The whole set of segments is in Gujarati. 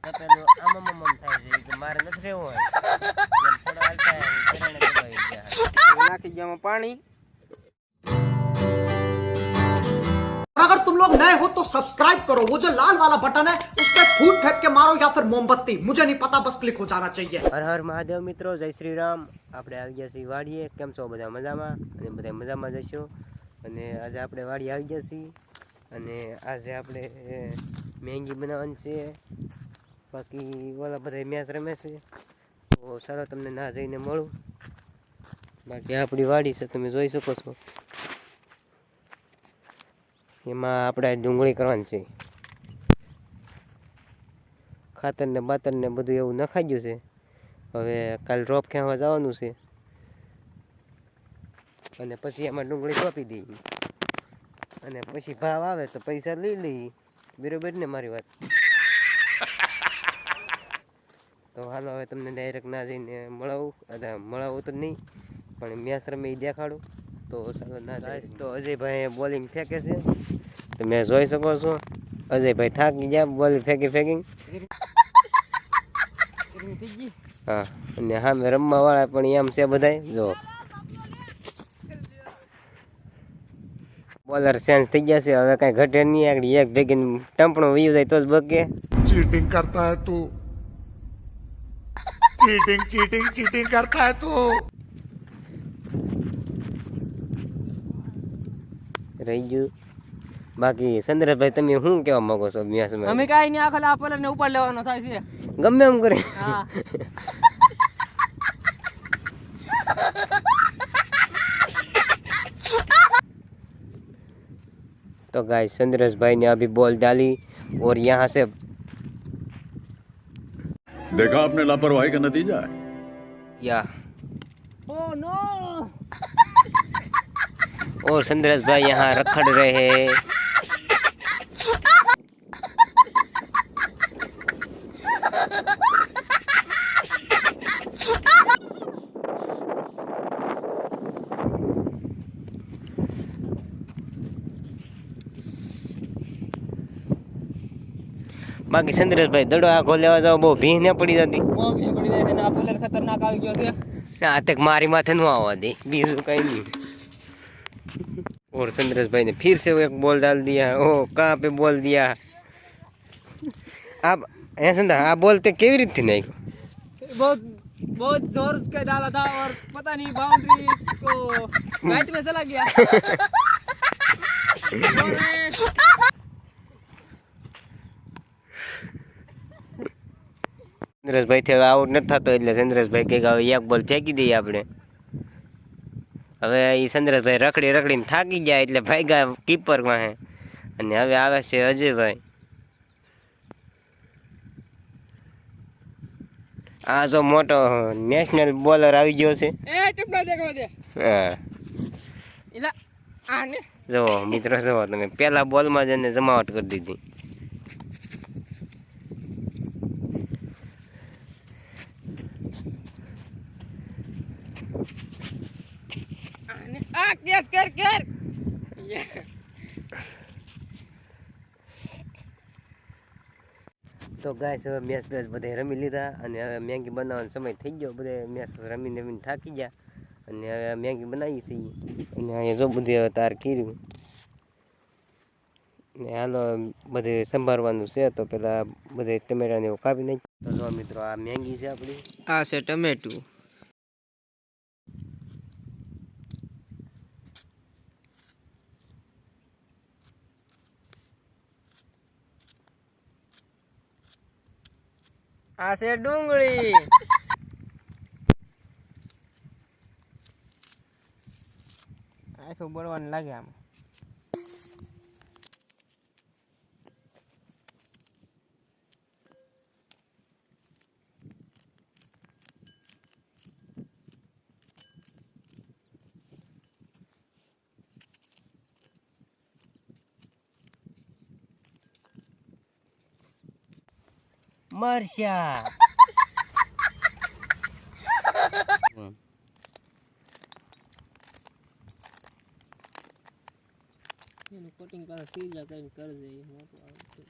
તપેલું આમ થાય છે કે મારે નથી રહેવું હોય એમ થોડો હાલતા ઘરેણે દબાવી ગયા નાખી ગયા પાણી। अगर तुम लोग नए हो तो सब्सक्राइब करो, वो जो लाल वाला बटन है उस पर फूट फेंक के मारो या फिर मोमबत्ती, मुझे नहीं पता, बस क्लिक हो जाना चाहिए। हर हर महादेव मित्रों, जय श्री राम। આપણે આવી ગયા છીએ વાડીએ। કેમ છો બધા? મજામાં? અને બધા મજામાં જ હશો। અને આજે આપણે વાડી આવી ગયા છીએ અને આજે આપણે મેંગી બનાવવાની છે। બાકી ઓલા બધા મેચ રમે છે તો ચાલો તમને ના જઈને મળું। બાકી આપણી વાડી છે, તમે જોઈ શકો છો। એમાં આપણે ડુંગળી કરવાની છે। ખાતર ને બાતર ને બધું એવું નખાઈ ગયું છે। હવે કાલ રોપ ખેવા જવાનું છે અને પછી એમાં ડુંગળી સોંપી દઈએ અને પછી ભાવ આવે તો પૈસા લઈ લઈએ। બરોબર ને મારી વાત? તો હાલો હવે તમને ડાયરેક્ટ ના જઈને મળાવું તો નહીં પણ મેચ રમે એ દેખાડું। તો ચાલો ના જાય તો અજયભાઈ બોલિંગ ફેંકે છે, તમે જોઈ શકો છો। અજયભાઈ થાકી ગયા બોલિંગ ફેંકી। હા, અને સામે રમવા વાળા પણ એમ છે બધાય। જો બોલર ચેન્જ થઈ ગયા છે, હવે કઈ ઘટે નહીં। આગળ એક ભેગી ટંપણો વીયું જાય તો જ બગે। चीटिंग करता है तू, चीटिंग करता है तू। રહી ગયું। બાકી ચંદ્રભાઈ તમે શું કહેવા માંગો છો મેચમાં? અમે કાઈ નહીં, આખલા આ પલર ને ઉપર લેવાનો થાય છે, ગમે એમ કરે। હા तो गाइस संदेश भाई ने अभी बॉल डाली और यहाँ से देखा आपने लापरवाही का नतीजा है। या ઓ નો और संदेश भाई यहाँ रखड़ रहे हैं। बाकी संदेश भाई दड़ो आखो लेवा जाओ बहु भीह न पड़ी जाती। બહુ ભી પડી જાય છે ને આ પલર ખતરનાક આવી ગયો છે। आज तक मारी माथे न आवा दे, बीजू कहीं नहीं। और संदेश भाई ने फिर से वो एक बॉल डाल दिया। ओ कहाँ पे बॉल दिया? आप ऐसा ना आप बोलते केवी रीत थी नहीं बहुत बहुत जोर के डाला था और पता नहीं बाउंड्री को राइट में चला गया। ચંદ્રેશભાઈ થી આઉટ નથી થતો એટલે ચંદ્રેશભાઈ કે હવે એક બોલ ફેંકી દઈએ આપણે। હવે એ ચંદ્રેશભાઈ રખડીને થાકી ગયા એટલે ભાગ્યા કીપર માં અને હવે આવે છે અજયભાઈ। આ જો મોટો નેશનલ બોલર આવી ગયો છે। એ ટપડા દેખવા દે। હા ઇલા આને જો મિત્રો જો તમે પહેલા બોલમાં જ એને જમાવટ કરી દીધી। આ કેસ કર તો ગાઈસ હવે મેચ બધે રમી લીધા અને હવે મેગી બનાવવાનો સમય થઈ ગયો। બધે મેચ રમીને થાકી ગયા અને હવે મેગી બનાવી છીએ અને અહીંયા જો બધે હવે તાર કર્યું ને હાલો બધે સંભાળવાનું છે। તો પેલા બધે ટમેટાને એવું કાપી નાખ્યું। તો જો મિત્રો આ મેગી છે આપણી, આ છે ટમેટું। આ છે ડુંગળી। આખું બળવાનું લાગે આમ। મરચા એનું કોટિંગ પાછા સીજા કરીને કરી દઈએ મોટું આવે છે।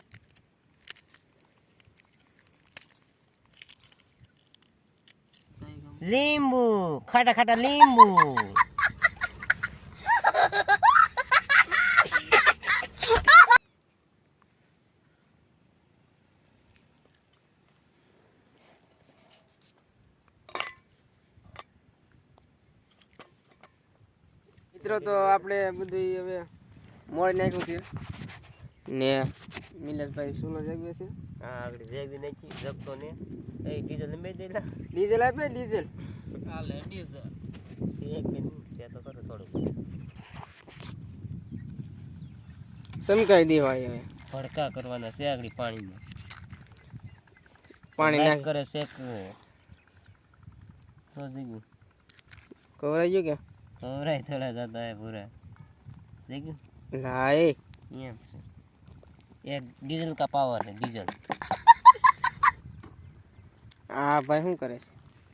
લીંબુ, ખાટા ખાટા લીંબુ. મિત્રો તો આપણે બધું હવે મોડી નાખ્યું છે ને મિલેશભાઈ સુલો જગવે છે. હા આગળ જેવી નાખી જગતો ને એ ડીઝલ લંબાઈ દેલા ડીઝલ આપે ડીઝલ શેક કે ત્યાં તો કરો થોડું સમકાઈ દેવાય હવે ભડકા કરવાના છે આગળ પાણીમાં પાણી નાખ નાખ કરે શેક તો દેગું કવરાઈ ગયું કે ખવરાય થોડા જતા હે પૂરા દેગું ના એ એમ છે એક ડીઝલ કા પાવર है डीजल. આ ભાઈ શું કરે છે?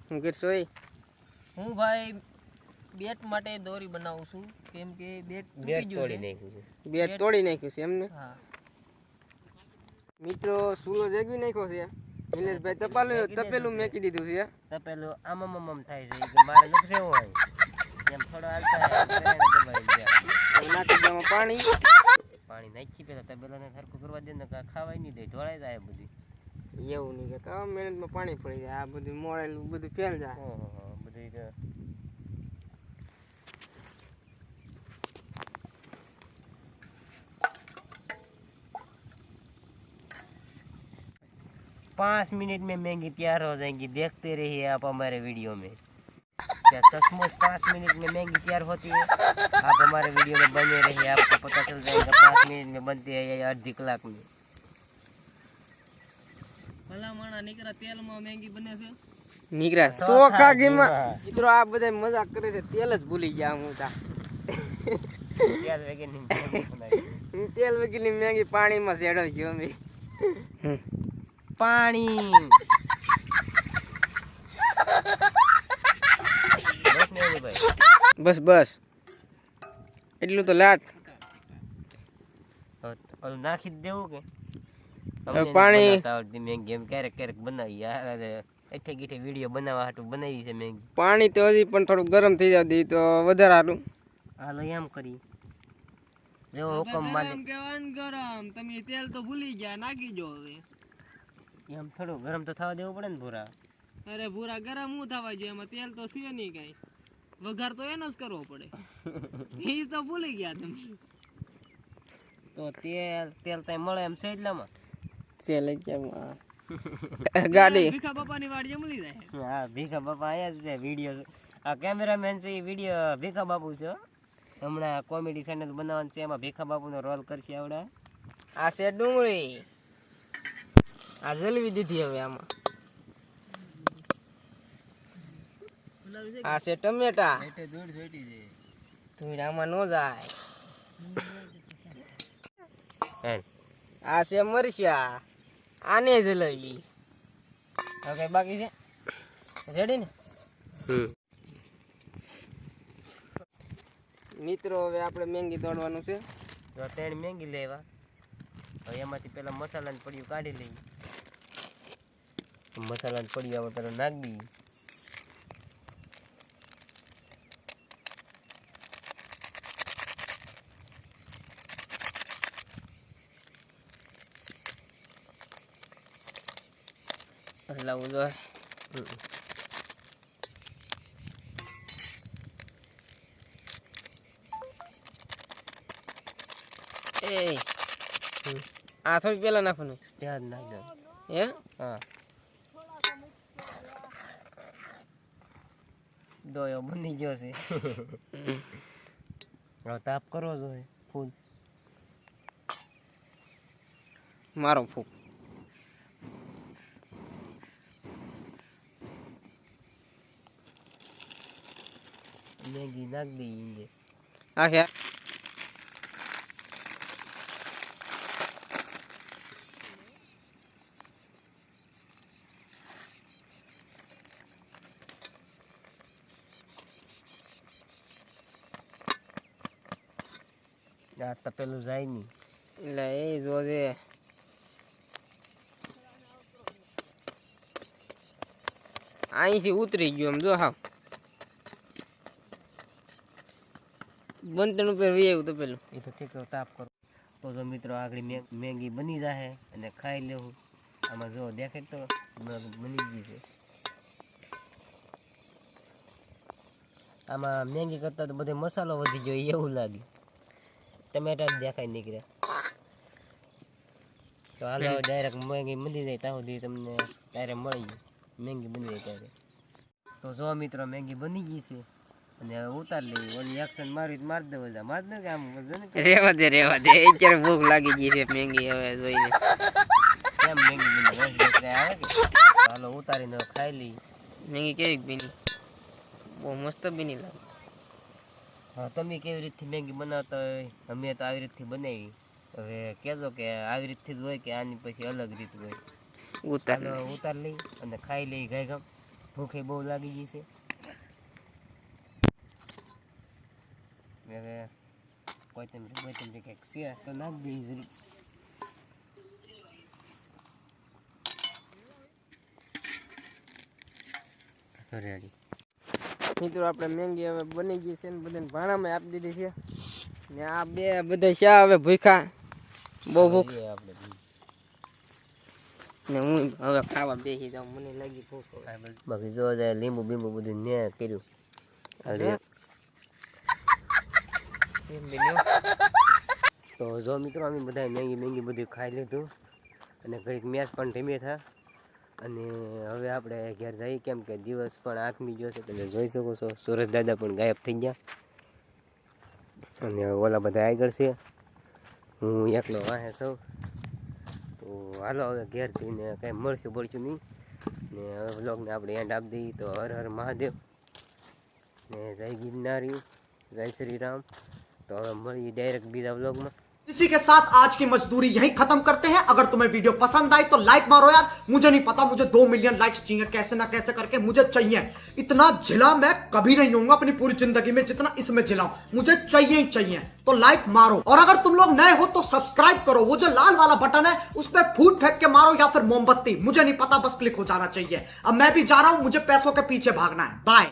શું કરશો એ? હું ભાઈ બેટ માટે દોરી બનાવું છું કેમ કે બેટ તોડી નાખ્યું છે. બેટ તોડી નાખ્યું છે એમને. હા મિત્રો સુલો જગવી નાખ્યો છે. નિલેશભાઈ તપેલું મેકી દીધું છે. તપેલું આમ થાય છે કે મારે નથી રહેવું હોય એમ થોડો હાલતા દબાઈ ગયા નાખી દેવામાં પાણી પાણી નાખી પેલા તબેલાને સરખું કરવા દે ને ખાવાય નહીં દે ઢોળાઈ જાય બધું. એવું નહીં કે કમ મિનિટમાં પાણી પડી જાય. આ બધું મોડેલું બધું ફેલ જાય. ઓહો બધું તો 5 मिनट में मैगी तैयार हो जाएंगी. देखते रहिए आप हमारे वीडियो में. क्या सचमुच 5 मिनट में मैगी तैयार होती है? आप हमारे वीडियो में बने रहिए, आपको पता चल जाएगा 5 मिनट में बनती है या आधी कलाक में. નીકળ્યા સોખા ગેમાં. મિત્રો આ બધા મજાક કરે છે. તેલ જ ભૂલી ગયા હું તા. प्याज वगैरह नहीं बनाई. તેલ વગરની મેગી પાણીમાં સેડો ગયો અમે. पानी बस नहीं भाई. બસ બસ એટલું તો લાટ. और नाखी देવું કે પાણી મેંગી એમ ક્યારેક બનાવી યાર એઠે ગીઠે વિડીયો બનાવવા હાટું બનાવી છે મેંગી. પાણી તો હજી પણ થોડું ગરમ થઈ જાય તો વધારે સારું. હાલો એમ કરી જો હુકમ માલિક ગરમ તમે તેલ તો ભૂલી ગયા નાખી જો હવે. એમ થોડું ગરમ તો થવા દેવું પડે ને પૂરા. અરે પૂરા ગરમ હું થવા જોઈએ એમાં તેલ તો છે નહીં કઈ. વઘાર તો એનો જ કરવો પડે. એ તો ભૂલી ગયા તમે. તો તેલ તઈ મળે એમ છે એટલામાં તેલ કેમ ગાડી ભીખા બાપાની વાડીએ મળી જાય. હા ભીખા બાપા આયા જ છે વિડીયો. આ કેમેરામેન છે એ વિડીયો ભીખા બાપુ છે હો. હમણાં કોમેડી ચેનલ બનાવવાનું છે એમાં ભીખા બાપુનો રોલ કરશે આવડા. આ છે ડુંગળી. આ જલવી દીધી હવે આમાં. આ છે ટમેટા. ધૂળ આમાં ન જાય. આ છે મરચા. આને જલાવી. હવે કઈ બાકી છે રેડી ને. મિત્રો હવે આપણે મેંગી તોડવાનું છે. તો 3 મેંગી લેવા. હવે એમાંથી પેલા મસાલાની પડીયું કાઢી લઈએ. મસાલાની પડીયું આવે પેલા નાખી દઈએ. લાવું જોઈએ. એ આ થોડી પેલા નાખવાનું. ત્યાં જ નાખી દો. હે હા દોયો બની ગયો છે. હવે તાપ કરવો જોઈએ ફૂલ. મારો ફૂક. મેગી નાખ દઈએ. આ છે આ તપેલું જાય નહીં. એટલે એ જોજે. અહીંથી ઉતરી ગયો આમ જો હા બંધન ઉપર વી આવ્યું તો પેલું એ તો ઠીક તાપ કરો તો જો મિત્રો આગળ મેગી બની જાહે અને ખાઈ લેવું આમાં જો દેખાય તો બની ગઈ છે આમાં મેગી કરતાં તો બધો મસાલો વધી ગયો એવું લાગે ટમેટા દેખાય નીકળ્યા તો હાલો ડાયરેક્ટ મેગી બની જાય ત્યાં સુધી તમને ડાયરેક્ટ મળી જાય મેગી બની જાય ત્યારે તો જો મિત્રો મેગી બની ગઈ છે અને હવે ઉતાર લેવી ઓલી એક્શન મારી માર દે બધા માર દે કે આમ રેવા દે અત્યારે ભૂખ લાગી ગઈ છે મેંગી હવે જોઈને કેમ મેગી બની રોજ રોજ આવે કે હાલો ઉતારીને ખાઈ લઈ મેંગી કેવી બની બહુ મસ્ત બની લાગે હા તમે કેવી રીતથી મેગી બનાવતા હોય અમે તો આવી રીતથી બનાવી હવે કહેજો કે આવી રીતથી જ હોય કે આની પછી અલગ રીત હોય ઉતાર લઈ અને ખાઈ લઈ ગાય ગામ ભૂખે બહુ લાગી ગઈ છે હવે કોથમરી કંઈક છે તો નાખ દઈ જરી રેડી મિત્રો આપણે મેંગી હવે બની ગઈ છે ને બધાને ભાણામાં આપી દીધી છે ને આ બે બધા શા હવે ભૂખા બહુ ભૂખ આપણે ને હું હવે ખાવા બેસી જાઉં મને લાગી ભૂખ બાકી જો જાય લીંબુ બીંબુ બધું ને કર્યું હવે એમ બન્યું તો જો મિત્રો અમે બધા મેંગી બધું ખાઈ લીધું અને ઘડીક મેચ પણ ધીમે થા અને હવે આપણે ઘેર જઈએ કેમ કે દિવસ પણ આથમી ગયો છે તમે જોઈ શકો છો સુરજ દાદા પણ ગાયબ થઈ ગયા અને ઓલા બધા આગળ છે હું એકલો વાહે સૌ તો હાલો હવે ઘેર જઈને કંઈ મળશું પડશું નહીં ને હવે બ્લોગને આપણે એન્ડ આપી દઈએ તો હર હર મહાદેવ ને જય ગિરનારી જય શ્રી રામ तो हमारी डायरेक्ट बीजा व्लॉग में इसी के साथ आज की मजदूरी यहीं खत्म करते हैं। अगर तुम्हें वीडियो पसंद आई तो लाइक मारो यार, मुझे नहीं पता, मुझे 2 मिलियन लाइक्स चाहिए, कैसे ना कैसे करके मुझे चाहिए। इतना झिला मैं कभी नहीं होऊंगा अपनी पूरी जिंदगी में जितना इसमें झिला हूं, मुझे चाहिए ही चाहिए। तो लाइक मारो, और अगर तुम लोग नए हो तो सब्सक्राइब करो, वो जो लाल वाला बटन है उस पर फूट फेंक के मारो या फिर मोमबत्ती, मुझे नहीं पता, बस क्लिक हो जाना चाहिए। अब मैं भी जा रहा हूं, मुझे पैसों के पीछे भागना है। बाय।